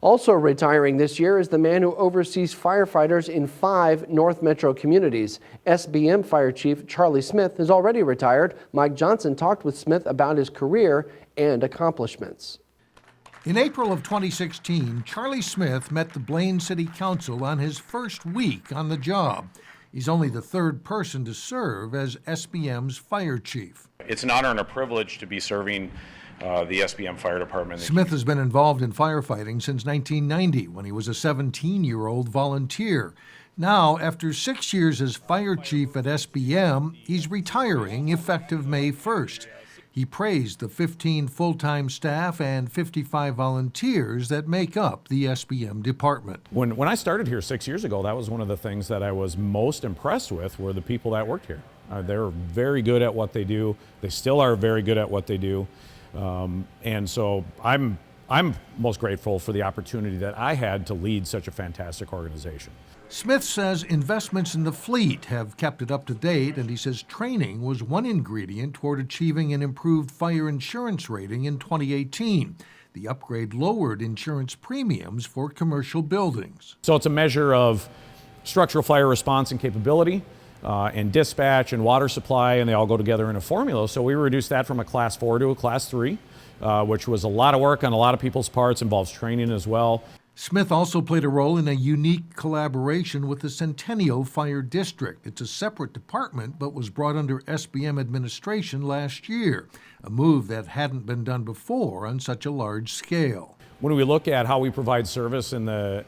Also retiring this year is the man who oversees firefighters in 5 North Metro communities. SBM Fire Chief Charlie Smith is already retired. Mike Johnson talked with Smith about his career and accomplishments. In April of 2016, Charlie Smith met the Blaine City Council on his first week on the job. He's only the 3rd person to serve as SBM's fire chief. It's an honor and a privilege to be serving the SBM Fire Department. Smith has been involved in firefighting since 1990 when he was a 17-year-old volunteer. Now, after 6 years as fire chief at SBM, he's retiring effective May 1st. He praised the 15 full-time staff and 55 volunteers that make up the SBM department. When I started here 6 years ago, that was one of the things that I was most impressed with were the people that worked here. They're very good at what they do. They still are very good at what they do. And so I'm most grateful for the opportunity that I had to lead such a fantastic organization. Smith says investments in the fleet have kept it up to date, and he says training was one ingredient toward achieving an improved fire insurance rating in 2018. The upgrade lowered insurance premiums for commercial buildings. So it's a measure of structural fire response and capability, and dispatch and water supply, and they all go together in a formula. So we reduced that from a class 4 to a class 3, which was a lot of work on a lot of people's parts, involves training as well. Smith also played a role in a unique collaboration with the Centennial Fire District. It's a separate department, but was brought under SBM administration last year, a move that hadn't been done before on such a large scale. When we look at how we provide service in the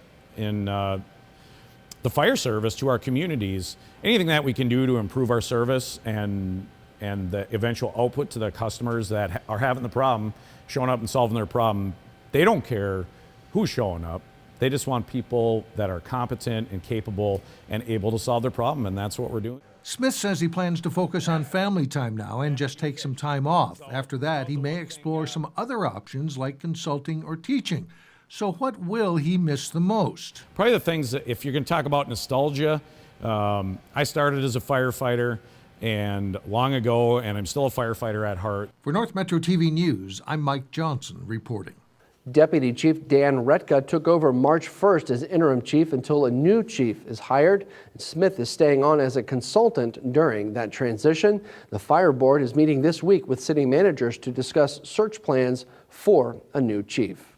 fire service to our communities, anything that we can do to improve our service and the eventual output to the customers that are having the problem, showing up and solving their problem, they don't care who's showing up. They just want people that are competent and capable and able to solve their problem, and that's what we're doing. Smith says he plans to focus on family time now and just take some time off. After that, he may explore some other options like consulting or teaching. So what will he miss the most? Probably the things that, if you're going to talk about nostalgia, I started as a firefighter and long ago, and I'm still a firefighter at heart. For North Metro TV News, I'm Mike Johnson reporting. Deputy Chief Dan Retka took over March 1st as interim chief until a new chief is hired. Smith is staying on as a consultant during that transition. The fire board is meeting this week with city managers to discuss search plans for a new chief.